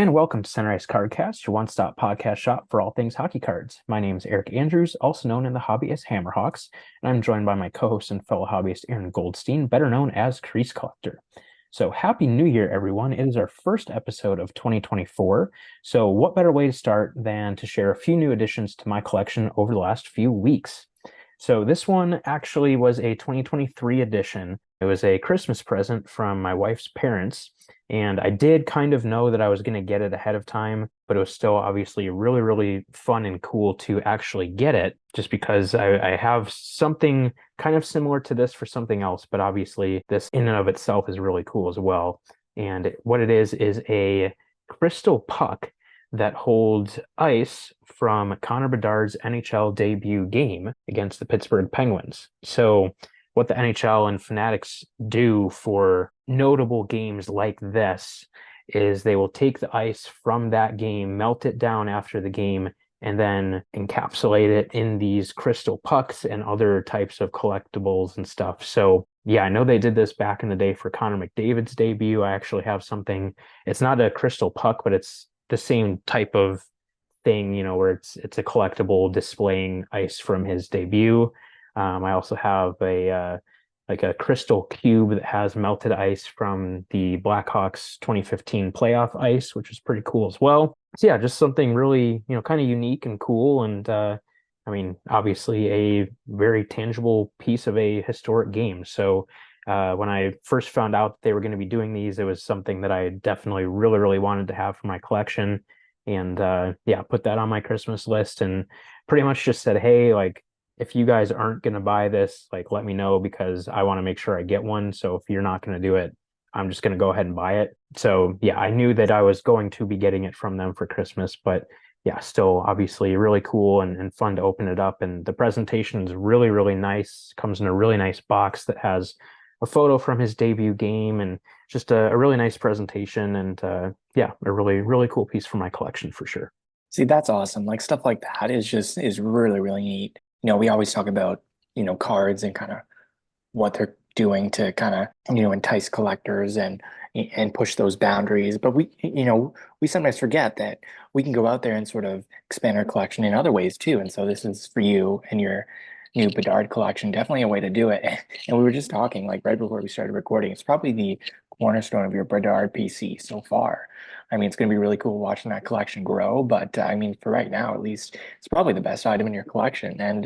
And welcome to Sunrise Cardcast, your one-stop podcast shop for all things hockey cards. My name is Eric Andrews, also known in the hobby as Hammerhawks, and I'm joined by my co-host and fellow hobbyist Aaron Goldstein, better known as Crease Collector. So happy New Year, everyone. It is our first episode of 2024. So what better way to start than to share a few new additions to my collection over the last few weeks? So this one actually was a 2023 edition. It was a Christmas present from my wife's parents. And I did kind of know that I was going to get it ahead of time, but it was still obviously really, really fun and cool to actually get it just because I have something kind of similar to this for something else. But obviously, this in and of itself is really cool as well. And what it is a crystal puck that holds ice from Connor Bedard's NHL debut game against the Pittsburgh Penguins. So what the NHL and Fanatics do for notable games like this is they will take the ice from that game, melt it down after the game, and then encapsulate it in these crystal pucks and other types of collectibles and stuff. So yeah, I know they did this back in the day for Connor McDavid's debut. I actually have something. It's not a crystal puck, but it's the same type of thing, where it's a collectible displaying ice from his debut. I also have a crystal cube that has melted ice from the Blackhawks 2015 playoff ice, which is pretty cool as well. So yeah, just something really, kind of unique and cool. And obviously a very tangible piece of a historic game. So when I first found out they were going to be doing these, it was something that I definitely really, really wanted to have for my collection. And put that on my Christmas list and pretty much just said, hey, like, if you guys aren't going to buy this, like, let me know because I want to make sure I get one. So if you're not going to do it, I'm just going to go ahead and buy it. So yeah, I knew that I was going to be getting it from them for Christmas, but yeah, still obviously really cool and fun to open it up. And the presentation is really, really nice. Comes in a really nice box that has a photo from his debut game and just a really nice presentation. And a really, really cool piece for my collection for sure. See, that's awesome. Like stuff like that is really, really neat. We always talk about, cards and kind of what they're doing to kind of, entice collectors and push those boundaries. But we sometimes forget that we can go out there and sort of expand our collection in other ways too. And so this is for you and your new Bedard collection, definitely a way to do it. And we were just talking like right before we started recording. It's probably the cornerstone of your Bedard PC so far. I mean, it's going to be really cool watching that collection grow. But for right now, at least, it's probably the best item in your collection. And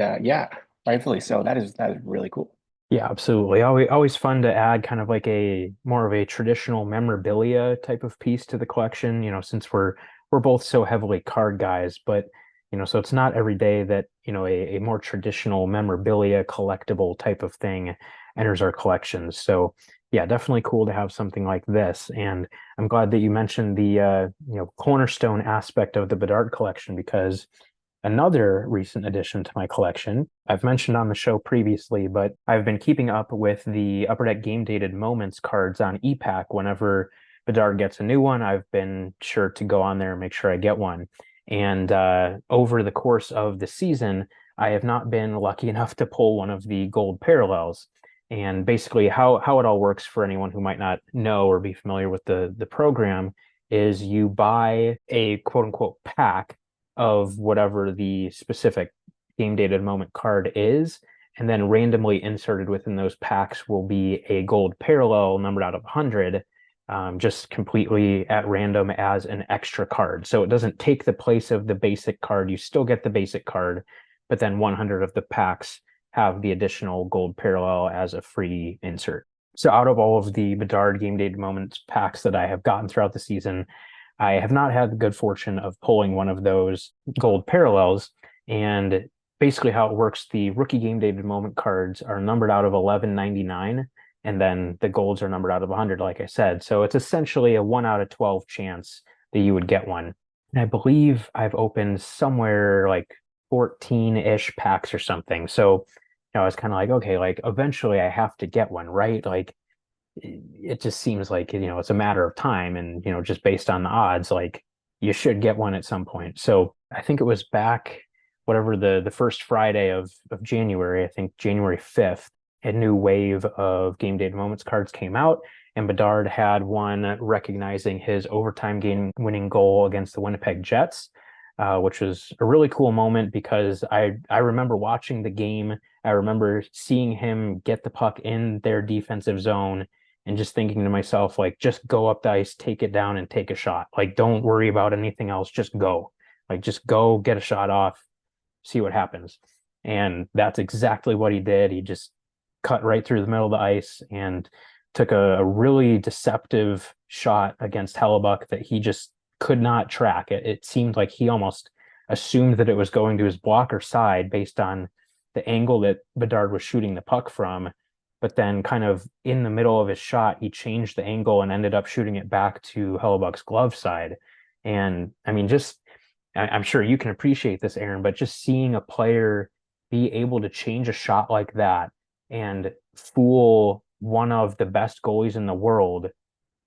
rightfully so. That is really cool. Yeah, absolutely. Always fun to add kind of like a more of a traditional memorabilia type of piece to the collection, since we're both so heavily card guys, but so it's not every day that, a more traditional memorabilia collectible type of thing enters our collections. So yeah, definitely cool to have something like this. And I'm glad that you mentioned the cornerstone aspect of the Bedard collection because another recent addition to my collection, I've mentioned on the show previously, but I've been keeping up with the Upper Deck Game Dated Moments cards on ePack. Whenever Bedard gets a new one, I've been sure to go on there and make sure I get one. And over the course of the season, I have not been lucky enough to pull one of the gold parallels. And basically, how it all works for anyone who might not know or be familiar with the program is you buy a quote unquote pack of whatever the specific game dated moment card is, and then randomly inserted within those packs will be a gold parallel numbered out of 100, just completely at random as an extra card. So it doesn't take the place of the basic card. You still get the basic card, but then 100 of the packs have the additional gold parallel as a free insert. So out of all of the Bedard Game Dated Moments packs that I have gotten throughout the season, I have not had the good fortune of pulling one of those gold parallels. And basically how it works, the rookie game dated moment cards are numbered out of 1199, and then the golds are numbered out of 100, like I said. So it's essentially a 1 out of 12 chance that you would get one. And I believe I've opened somewhere like 14-ish packs or something. So, I was kind of like, okay, like eventually I have to get one, right? Like it just seems like, it's a matter of time and, just based on the odds, like you should get one at some point. So I think it was back, whatever the first Friday of January, I think January 5th, a new wave of Game Dated Moments cards came out. and Bedard had one recognizing his overtime game winning goal against the Winnipeg Jets, which was a really cool moment because I remember watching the game. I remember seeing him get the puck in their defensive zone and just thinking to myself, like, just go up the ice, take it down, and take a shot. Like, don't worry about anything else. Just go. Like, just go get a shot off, see what happens. And that's exactly what he did. He just cut right through the middle of the ice and took a really deceptive shot against Hellebuck that he just could not track. It seemed like he almost assumed that it was going to his blocker side based on the angle that Bedard was shooting the puck from. But then, kind of in the middle of his shot, he changed the angle and ended up shooting it back to Hellebuck's glove side. And I mean, I'm sure you can appreciate this, Aaron, but just seeing a player be able to change a shot like that and fool one of the best goalies in the world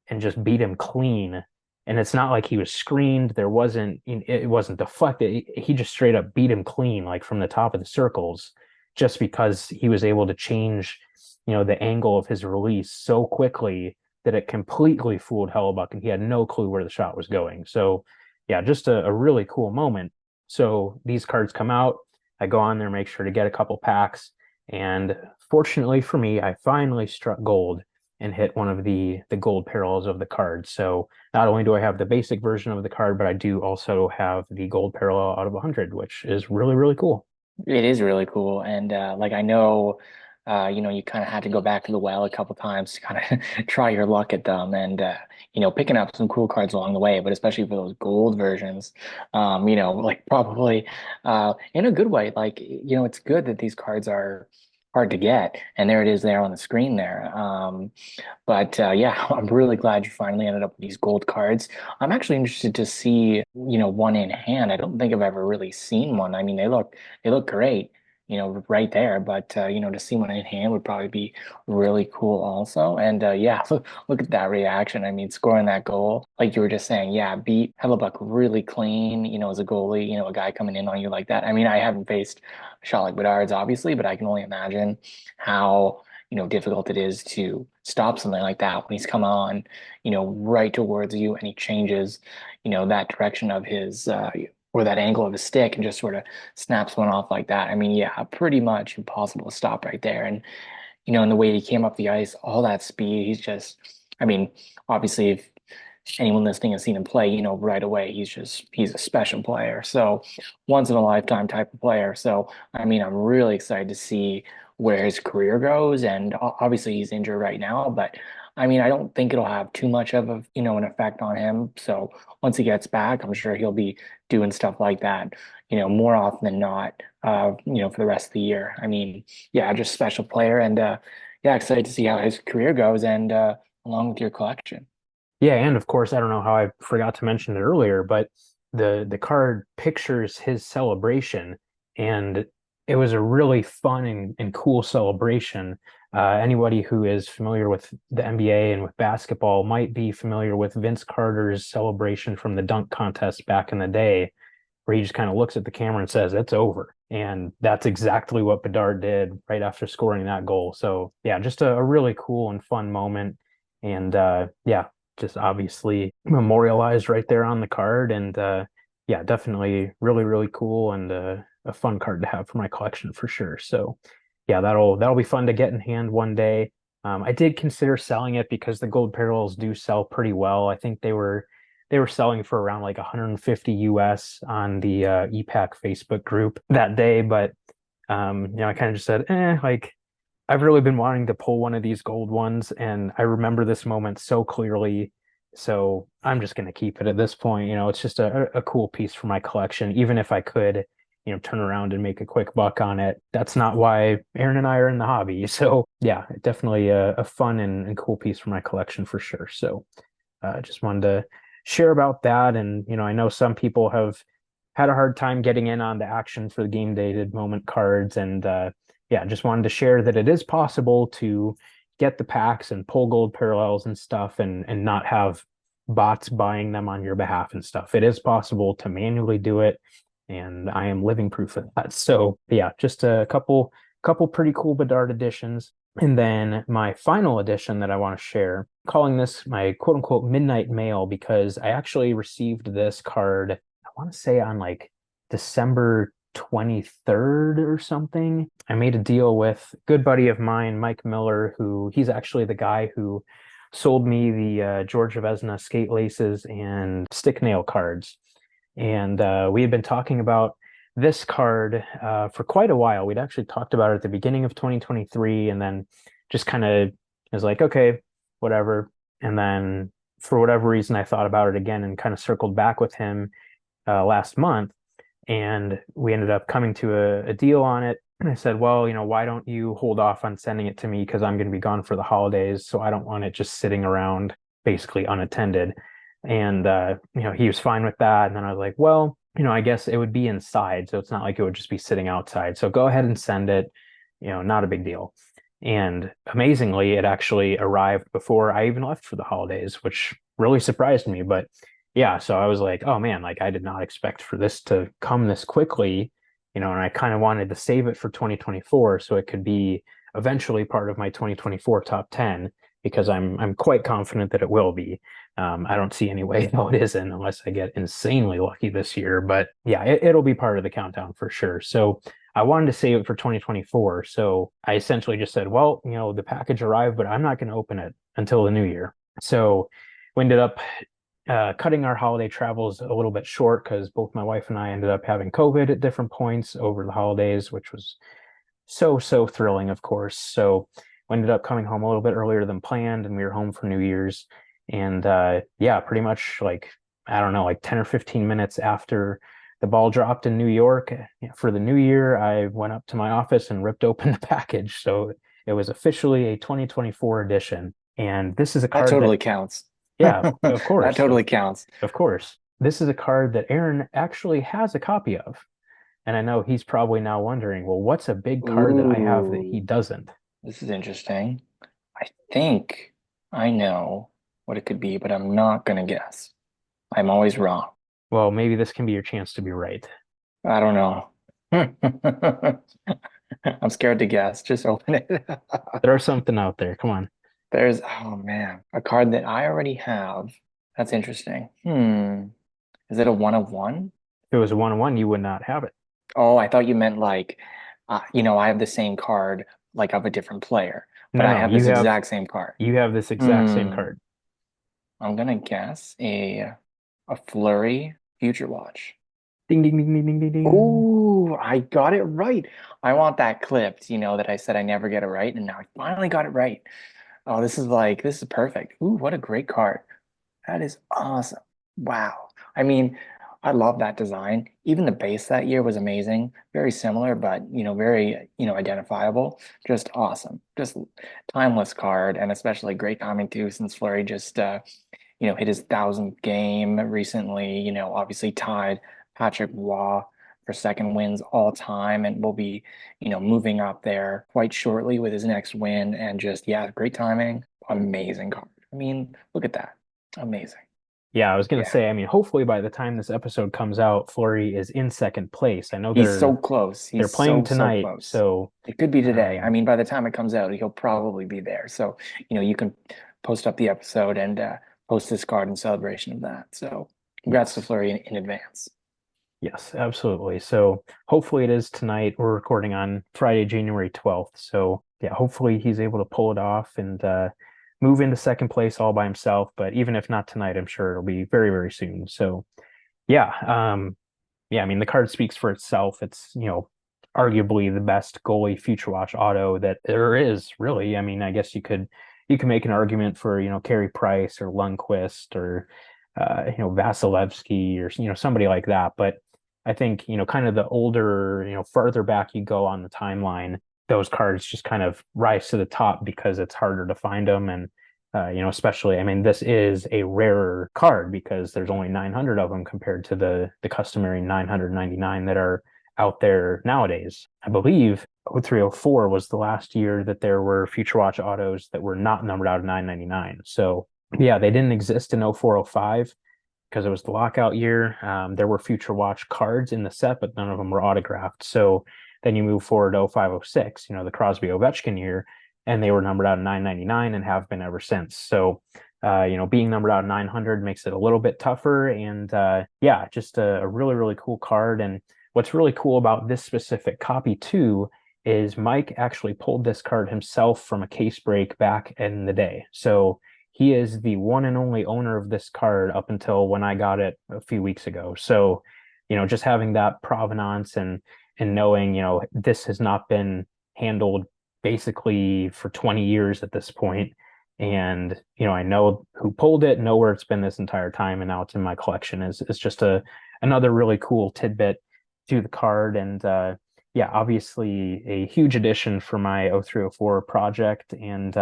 and just beat him clean. And it's not like he was screened. It wasn't deflected. He just straight up beat him clean, like from the top of the circles, just because he was able to change, the angle of his release so quickly that it completely fooled Hellebuck and he had no clue where the shot was going. So yeah, just a really cool moment. So these cards come out. I go on there, make sure to get a couple packs. And fortunately for me, I finally struck gold and hit one of the gold parallels of the card. So not only do I have the basic version of the card, but I do also have the gold parallel out of 100, which is really, really cool. It is really cool. And like I know, you kind of had to go back to the well a couple times to kind of try your luck at them and picking up some cool cards along the way, but especially for those gold versions, like probably in a good way. Like, it's good that these cards are hard to get, and there it is there on the screen there. But yeah, I'm really glad you finally ended up with these gold cards. I'm actually interested to see, one in hand. I don't think I've ever really seen one. I mean, they look great, right there. But to see one in hand would probably be really cool also. And yeah, look at that reaction. I mean, scoring that goal, like you were just saying, yeah, beat Hellebuck really clean, as a goalie, a guy coming in on you like that. I mean, I haven't faced a shot like Bedard's, obviously, but I can only imagine how difficult it is to stop something like that when he's come on, right towards you and he changes, that direction of his or that angle of his stick and just sort of snaps one off like that. I mean, yeah, pretty much impossible to stop right there. And, and the way he came up the ice, all that speed, I mean, obviously, if anyone listening has seen him play, right away, he's a special player. So once in a lifetime type of player. So, I mean, I'm really excited to see where his career goes. And obviously he's injured right now, but I mean, I don't think it'll have too much of an effect on him. So once he gets back, I'm sure he'll be doing stuff like that, more often than not, for the rest of the year. I mean, yeah, just special player and, yeah, excited to see how his career goes and, along with your collection. Yeah, and of course, I don't know how I forgot to mention it earlier, but the card pictures his celebration, and it was a really fun and cool celebration. Anybody who is familiar with the NBA and with basketball might be familiar with Vince Carter's celebration from the dunk contest back in the day, where he just kind of looks at the camera and says, "It's over." And that's exactly what Bedard did right after scoring that goal. So yeah, just a really cool and fun moment. And yeah, just obviously memorialized right there on the card. And yeah, definitely really, really cool and a fun card to have for my collection for sure. So yeah, that'll be fun to get in hand one day. I did consider selling it because the gold parallels do sell pretty well. I think they were selling for around like 150 US on the EPAC Facebook group that day, but I kind of just said, like I've really been wanting to pull one of these gold ones, and I remember this moment so clearly. So I'm just going to keep it at this point. It's just a cool piece for my collection, even if I could, turn around and make a quick buck on it. That's not why Aaron and I are in the hobby. So yeah, definitely a fun and cool piece for my collection for sure. So just wanted to share about that. And, I know some people have had a hard time getting in on the action for the game dated moment cards. And yeah, just wanted to share that it is possible to get the packs and pull gold parallels and stuff and not have bots buying them on your behalf and stuff. It is possible to manually do it. And I am living proof of that. So yeah, just a couple pretty cool Bedard editions. And then my final edition that I want to share, calling this my quote unquote midnight mail, because I actually received this card, I want to say on like December 23rd or something. I made a deal with a good buddy of mine, Mike Miller, who he's actually the guy who sold me the George Vezina skate laces and stick nail cards. And we had been talking about this card for quite a while. We'd actually talked about it at the beginning of 2023, and then just kind of was like, okay, whatever. And then for whatever reason, I thought about it again and kind of circled back with him last month, and we ended up coming to a deal on it. And I said, well, why don't you hold off on sending it to me because I'm going to be gone for the holidays, so I don't want it just sitting around basically unattended. And he was fine with that. And then I was like, well, I guess it would be inside, so it's not like it would just be sitting outside. So go ahead and send it, not a big deal. And amazingly, it actually arrived before I even left for the holidays, which really surprised me. But yeah, so I was like, oh man, like I did not expect for this to come this quickly, and I kind of wanted to save it for 2024 so it could be eventually part of my 2024 top 10, because I'm quite confident that it will be. I don't see any way though it isn't, unless I get insanely lucky this year. But yeah, it'll be part of the countdown for sure. So I wanted to save it for 2024. So I essentially just said, well, the package arrived, but I'm not going to open it until the new year. So we ended up cutting our holiday travels a little bit short because both my wife and I ended up having COVID at different points over the holidays, which was so thrilling, of course. So we ended up coming home a little bit earlier than planned, and we were home for New Year's. And yeah, pretty much like, I don't know, like 10 or 15 minutes after the ball dropped in New York for the new year, I went up to my office and ripped open the package. So it was officially a 2024 edition. And this is a That card totally counts. yeah, of That course, totally counts. of course. This is a card that Aaron actually has a copy of. And I know he's probably now wondering, well, what's a big card that I have that he Ooh, doesn't? this is interesting. I think I know what it could be, but I'm not gonna guess. I'm always wrong. Well, maybe this can be your chance to be right. I don't know. I'm scared to guess. Just open it. There's something out there. Come on. There's, oh man, a card that I already have. That's interesting. Is it a one of one? If it was a one-on-one, you would not have it. Oh, I thought you meant like, I have the same card like of a different player, but No, I no, have this exact same card. you have this exact same Hmm. card. I'm gonna guess a Flurry Future Watch. Ding ding ding ding ding ding ding. Oh, I got it right. I want that clipped, that I said I never get it right, and now I finally got it right. Oh, this is perfect. Ooh, what a great card. That is awesome. Wow. I mean, I love that design. Even the base that year was amazing. Very similar, but very, identifiable. Just awesome. Just timeless card, and especially great timing too, since Fleury just hit his 1,000th game recently, obviously tied Patrick Waugh for second wins all time, and will be, moving up there quite shortly with his next win. And just, yeah, great timing. Amazing card. I mean, look at that. Amazing. Yeah, I was gonna Yeah. say, I mean, hopefully by the time this episode comes out, Fleury is in second place. I know He's so close. they're He's playing so tonight, close. so It could be today. I um, mean, by the time it comes out, he'll probably be there. So, you can post up the episode and post this card in celebration of that. So, congrats to yes. Flurry in advance. Yes, absolutely. So hopefully it is tonight. We're recording on Friday, January 12th. So yeah, hopefully he's able to pull it off and move into second place all by himself. But even if not tonight, I'm sure it'll be very, very soon. So yeah, yeah, I mean the card speaks for itself. It's, arguably the best goalie Future Watch auto that there is, really. I mean, I guess you could make an argument for, Carey Price or Lundqvist or Vasilevsky or somebody like that. But I think, kind of the older, farther back you go on the timeline, those cards just kind of rise to the top because it's harder to find them. And, especially, I mean, this is a rarer card because there's only 900 of them compared to the customary 999 that are out there nowadays. I believe 0304 was the last year that there were Future Watch autos that were not numbered out of 999. So yeah, they didn't exist in 0405 because it was the lockout year. There were Future Watch cards in the set, but none of them were autographed. So then you move forward to 0506, the Crosby Ovechkin year, and they were numbered out of 999 and have been ever since. So, being numbered out of 900 makes it a little bit tougher. And yeah, just a really, really cool card. And what's really cool about this specific copy too is Mike actually pulled this card himself from a case break back in the day. So he is the one and only owner of this card up until when I got it a few weeks ago. So, just having that provenance and knowing, this has not been handled basically for 20 years at this point. And, I know who pulled it, know where it's been this entire time, and now it's in my collection is just another really cool tidbit to the card. And yeah, obviously a huge addition for my 0304 project. And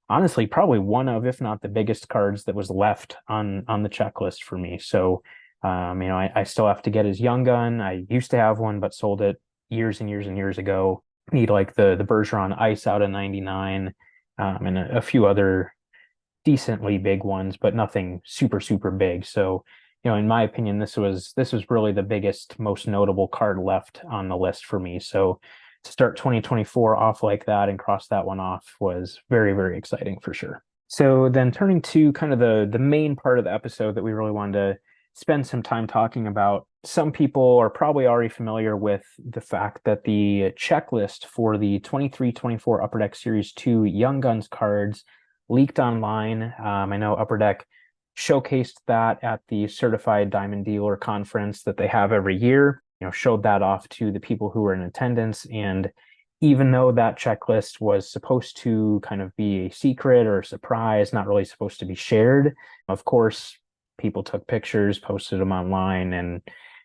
honestly, probably one of, if not the biggest cards that was left on the checklist for me. So I still have to get his Young Gun. I used to have one, but sold it years and years and years ago. Need like the Bergeron Ice out of 99, and a few other decently big ones, but nothing super, super big. So, in my opinion, this was really the biggest, most notable card left on the list for me. So to start 2024 off like that and cross that one off was very, very exciting for sure. So then turning to kind of the main part of the episode that we really wanted to spend some time talking about. Some people are probably already familiar with the fact that the checklist for the 23-24 Upper Deck Series 2 Young Guns cards leaked online. I know Upper Deck showcased that at the Certified Diamond Dealer Conference that they have every year, showed that off to the people who were in attendance. And even though that checklist was supposed to kind of be a secret or a surprise, not really supposed to be shared, of course, people took pictures, posted them online, and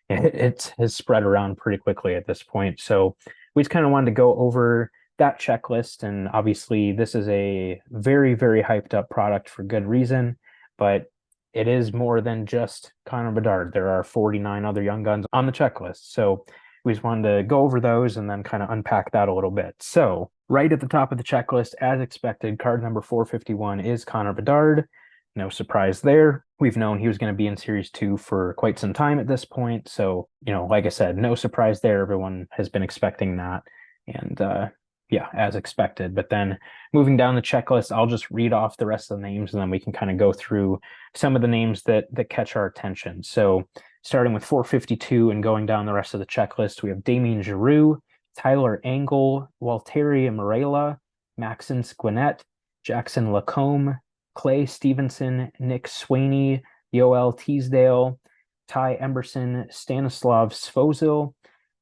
it has spread around pretty quickly at this point. So we just kind of wanted to go over that checklist. And obviously, this is a very, very hyped up product for good reason, but it is more than just Connor Bedard. There are 49 other Young Guns on the checklist. So we just wanted to go over those and then kind of unpack that a little bit. So right at the top of the checklist, as expected, card number 451 is Connor Bedard. No surprise there. We've known he was going to be in Series 2 for quite some time at this point. So, like I said, no surprise there. Everyone has been expecting that. And yeah, as expected. But then moving down the checklist, I'll just read off the rest of the names and then we can kind of go through some of the names that catch our attention. So starting with 452 and going down the rest of the checklist, we have Damien Giroux, Tyler Angle, Walteria Morella, Maxence Gwinnett, Jackson Lacombe, Clay Stevenson, Nick Swaney, Yoel Teasdale, Ty Emberson, Stanislav Svozil,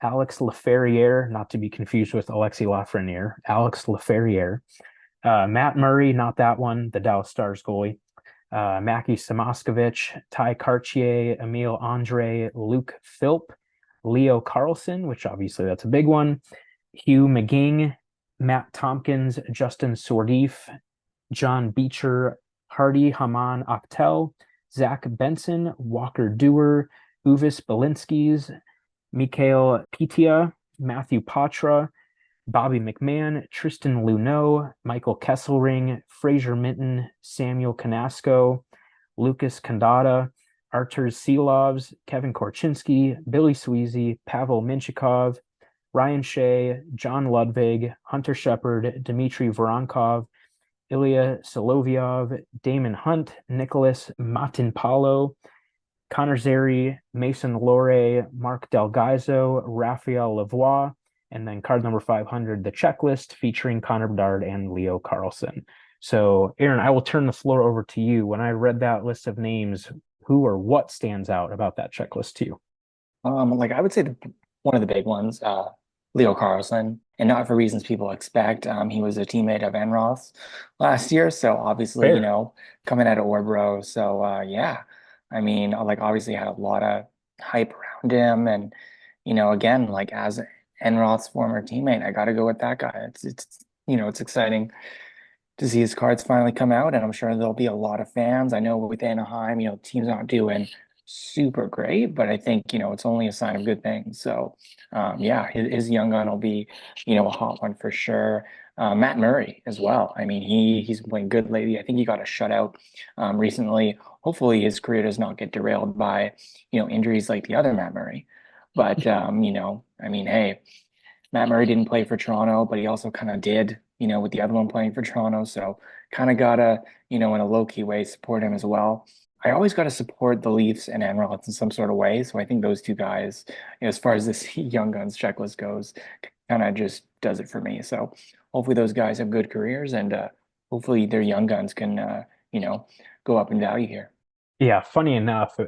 Alex Laferriere, not to be confused with Alexi Lafreniere, Alex Laferriere, Matt Murray, not that one, the Dallas Stars goalie, Mackie Samoskevich, Ty Cartier, Emile Andre, Luke Philp, Leo Carlson, which obviously that's a big one, Hugh McGing, Matt Tompkins, Justin Sordif, John Beecher, Hardy Haman Akhtel, Zach Benson, Walker Dewar, Uvis Balinskis, Mikhail Pitia, Matthew Patra, Bobby McMahon, Tristan Luneau, Michael Kesselring, Fraser Minton, Samuel Canasco, Lucas Kandata, Artur Seelovs, Kevin Korchinski, Billy Sweezy, Pavel Minchikov, Ryan Shea, John Ludwig, Hunter Shepard, Dmitry Voronkov, Ilya Solovyov, Damon Hunt, Nicholas Matinpalo, Connor Zeri, Mason Lore, Mark Delgaizo, Raphael Lavoie, and then card number 500, the checklist featuring Connor Bedard and Leo Carlson. So, Aaron, I will turn the floor over to you. When I read that list of names, who or what stands out about that checklist to you? Like I would say one of the big ones, Leo Carlson, and not for reasons people expect. He was a teammate of Enroth's last year, so obviously, Fair. coming out of Orbro. So yeah, I mean, like obviously had a lot of hype around him, and again, like as Enroth's former teammate, I got to go with that guy. It's exciting to see his cards finally come out, and I'm sure there'll be a lot of fans. I know with Anaheim, teams aren't doing super great, but I think, it's only a sign of good things. So, yeah, his Young Gun will be, a hot one for sure. Matt Murray as well. I mean, he's been playing good lately. I think he got a shutout recently. Hopefully his career does not get derailed by, injuries like the other Matt Murray. But, I mean, hey, Matt Murray didn't play for Toronto, but he also kind of did with the other one playing for Toronto. So kind of gotta, in a low-key way, support him as well. I always got to support the Leafs and Enroth in some sort of way. So I think those two guys, as far as this Young Guns checklist goes, kind of just does it for me. So hopefully those guys have good careers and hopefully their Young Guns can, go up in value here. Yeah, funny enough,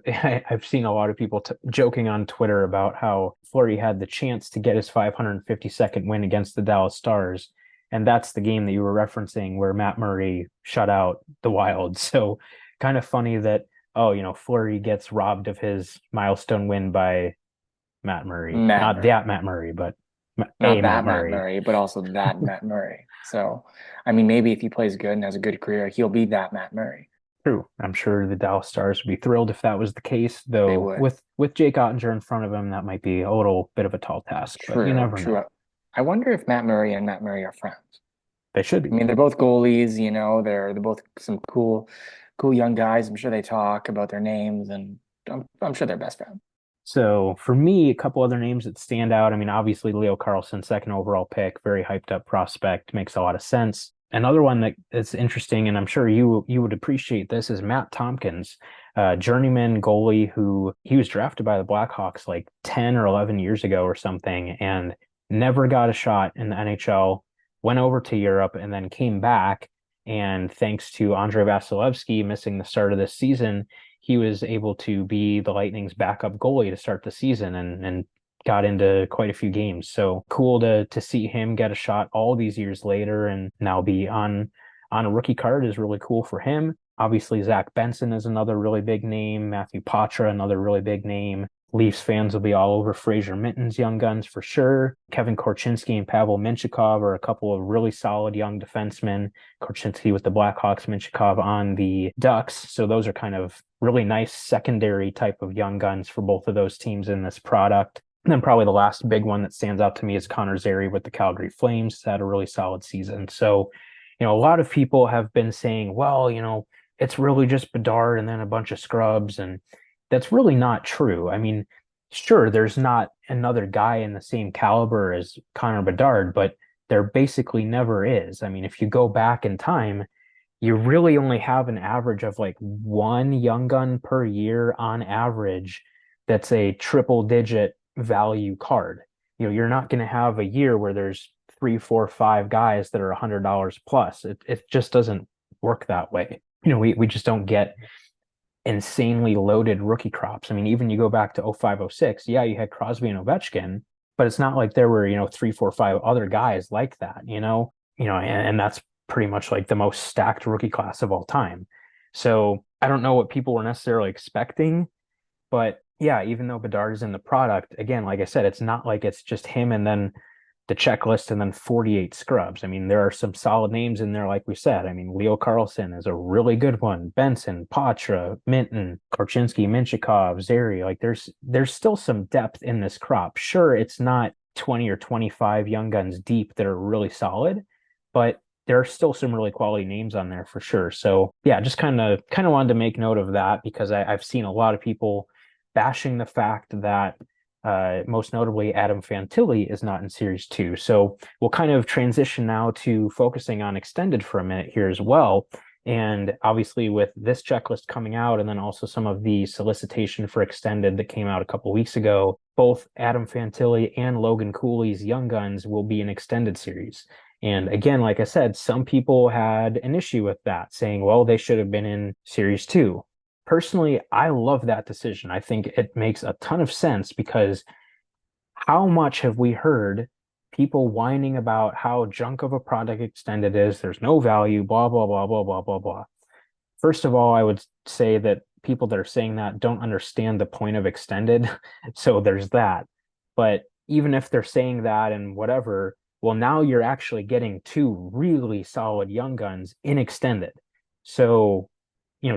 I've seen a lot of people joking on Twitter about how Fleury had the chance to get his 552nd win against the Dallas Stars, and that's the game that you were referencing where Matt Murray shut out the Wild. So kind of funny that, oh, Fleury gets robbed of his milestone win by Matt Murray. Matt Not Murray. that Matt Murray, but a Not Matt that Matt Murray. Murray, but also that Matt Murray. So, I mean, maybe if he plays good and has a good career, he'll be that Matt Murray. True. I'm sure the Dallas Stars would be thrilled if that was the case, They though would. with Jake Ottinger in front of him, that might be a little bit of a tall task, but you True, never true. know. I wonder if Matt Murray and Matt Murray are friends. They should I be. mean, they're both goalies, they're both some cool young guys. I'm sure they talk about their names and I'm sure they're best friends. So for me, a couple other names that stand out. I mean, obviously Leo Carlsson, second overall pick, very hyped up prospect, makes a lot of sense. Another one that is interesting, and I'm sure you would appreciate this, is Matt Tompkins, journeyman goalie who he was drafted by the Blackhawks like 10 or 11 years ago or something, and never got a shot in the NHL, went over to Europe and then came back. And thanks to Andrei Vasilevsky missing the start of this season, he was able to be the Lightning's backup goalie to start the season and got into quite a few games. So cool to see him get a shot all these years later and now be on a rookie card is really cool for him. Obviously, Zach Benson is another really big name. Matthew Poitras, another really big name. Leafs fans will be all over Fraser Minton's young guns for sure. Kevin Korchinski and Pavel Mintyukov are a couple of really solid young defensemen. Korchinski with the Blackhawks, Mintyukov on the Ducks. So those are kind of really nice secondary type of young guns for both of those teams in this product. And then probably the last big one that stands out to me is Connor Zary with the Calgary Flames. He's had a really solid season. So, a lot of people have been saying, well, it's really just Bedard and then a bunch of scrubs. And that's really not true. I mean, sure, there's not another guy in the same caliber as Connor Bedard, but there basically never is. I mean, if you go back in time, you really only have an average of like one young gun per year on average that's a triple digit value card. You're not going to have a year where there's three, four, five guys that are $100 plus. It just doesn't work that way. We just don't get insanely loaded rookie crops. I mean, even you go back to 0506, yeah, you had Crosby and Ovechkin, but it's not like there were, three, four, five other guys like that, and that's pretty much like the most stacked rookie class of all time. So I don't know what people were necessarily expecting, but yeah, even though Bedard is in the product, again, like I said, it's not like it's just him and then the checklist and then 48 scrubs. I mean, there are some solid names in there, like we said. I mean, Leo Carlsson is a really good one. Benson, Poitras, Minton, Korchinski, Mintyukov, Zary. Like there's still some depth in this crop. Sure, it's not 20 or 25 young guns deep that are really solid, but there are still some really quality names on there for sure. So yeah, just kind of wanted to make note of that because I've seen a lot of people bashing the fact that most notably Adam Fantilli is not in Series 2. So we'll kind of transition now to focusing on extended for a minute here as well. And obviously with this checklist coming out and then also some of the solicitation for extended that came out a couple weeks ago, both Adam Fantilli and Logan Cooley's Young Guns will be an extended series. And again, like I said, some people had an issue with that, saying, well, they should have been in Series 2. Personally, I love that decision. I think it makes a ton of sense because how much have we heard people whining about how junk of a product extended is? There's no value, blah, blah, blah, blah, blah, blah, blah. First of all, I would say that people that are saying that don't understand the point of extended. So there's that. But even if they're saying that and whatever, well, now you're actually getting two really solid young guns in extended. So,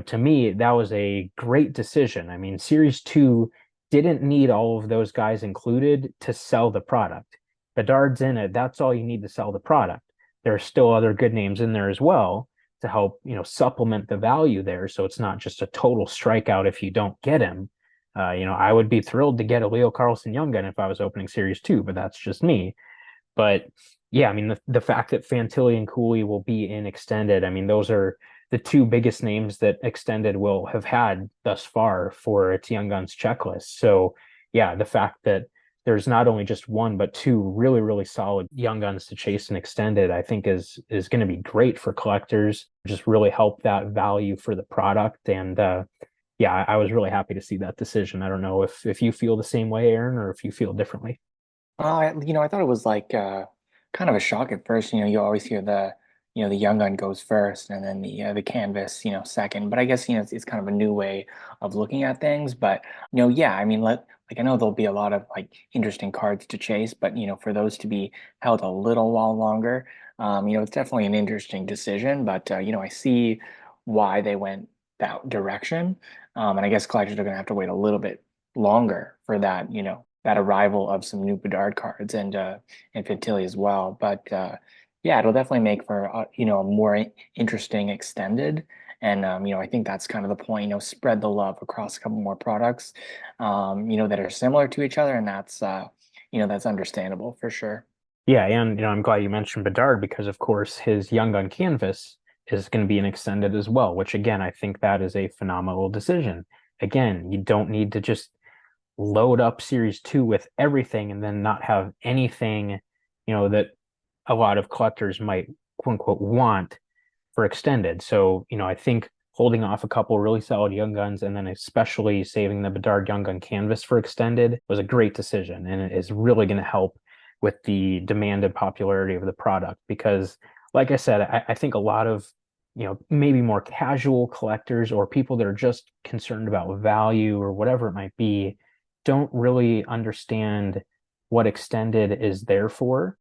to me, that was a great decision. I mean, Series 2 didn't need all of those guys included to sell the product. Bedard's in it. That's all you need to sell the product. There are still other good names in there as well to help, supplement the value there. So it's not just a total strikeout if you don't get him. I would be thrilled to get a Leo Carlsson Young Gun if I was opening Series 2, but that's just me. But yeah, I mean, the fact that Fantilli and Cooley will be in Extended, I mean, those are the two biggest names that Extended will have had thus far for its Young Guns checklist. So yeah, the fact that there's not only just one but two really really solid Young Guns to chase and Extended, I think is going to be great for collectors. Just really help that value for the product. And yeah, I was really happy to see that decision. I don't know if you feel the same way, Aaron, or if you feel differently. I thought it was like kind of a shock at first. You always hear the young gun goes first, and then the canvas, second. But I guess it's kind of a new way of looking at things. But yeah, I mean, I know there'll be a lot of like interesting cards to chase, but for those to be held a little while longer, it's definitely an interesting decision. But I see why they went that direction, and I guess collectors are going to have to wait a little bit longer for that, that arrival of some new Bedard cards and Fantilli as well. But yeah, it'll definitely make for a more interesting Extended. And I think that's kind of the point, spread the love across a couple more products, that are similar to each other, and that's understandable for sure. Yeah, and I'm glad you mentioned Bedard because of course his Young Gun canvas is going to be an Extended as well, which again I think that is a phenomenal decision. Again, you don't need to just load up series 2 with everything and then not have anything, that a lot of collectors might quote unquote want for Extended. So, I think holding off a couple really solid Young Guns and then especially saving the Bedard Young Gun canvas for Extended was a great decision. And it is really going to help with the demand and popularity of the product because, like I said, I think a lot of, maybe more casual collectors or people that are just concerned about value or whatever it might be don't really understand what Extended is there for.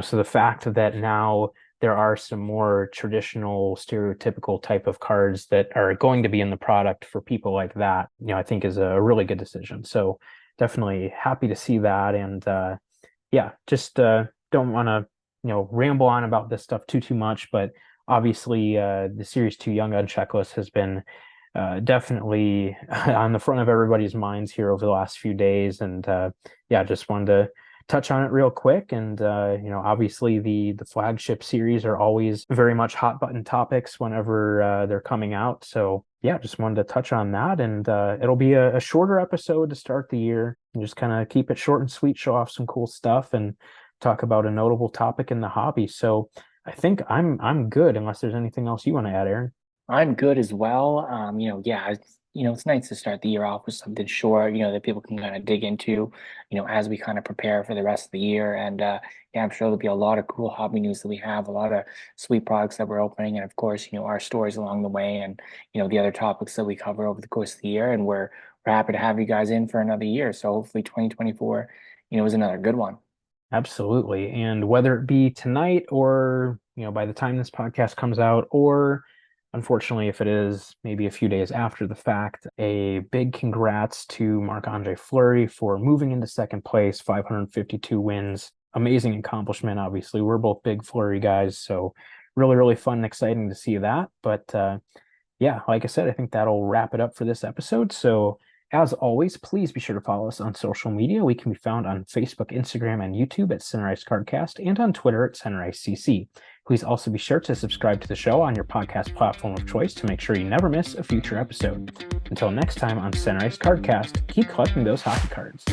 So the fact that now there are some more traditional, stereotypical type of cards that are going to be in the product for people like that, I think is a really good decision. So definitely happy to see that. And yeah, just don't want to, ramble on about this stuff too much, but obviously the Series 2 Young Gun checklist has been definitely on the front of everybody's minds here over the last few days. And yeah, just wanted to touch on it real quick. And obviously the flagship series are always very much hot button topics whenever they're coming out. So yeah, just wanted to touch on that. And it'll be a shorter episode to start the year and just kind of keep it short and sweet, show off some cool stuff and talk about a notable topic in the hobby. So I think I'm good unless there's anything else you want to add, Aaron. I'm good as well. Yeah, it's nice to start the year off with something short, that people can kind of dig into, as we kind of prepare for the rest of the year. And yeah, I'm sure there'll be a lot of cool hobby news that we have, a lot of sweet products that we're opening, and of course, our stories along the way, and the other topics that we cover over the course of the year. And we're happy to have you guys in for another year. So hopefully 2024, is another good one. Absolutely. And whether it be tonight or, by the time this podcast comes out, or unfortunately, if it is maybe a few days after the fact, a big congrats to Marc-Andre Fleury for moving into second place, 552 wins. Amazing accomplishment, obviously. We're both big Fleury guys, so really, really fun and exciting to see that. But yeah, like I said, I think that'll wrap it up for this episode. So as always, please be sure to follow us on social media. We can be found on Facebook, Instagram, and YouTube at Sunrise Cardcast and on Twitter at SunriseCC. Please also be sure to subscribe to the show on your podcast platform of choice to make sure you never miss a future episode. Until next time on Sunrise Cardcast, keep collecting those hockey cards.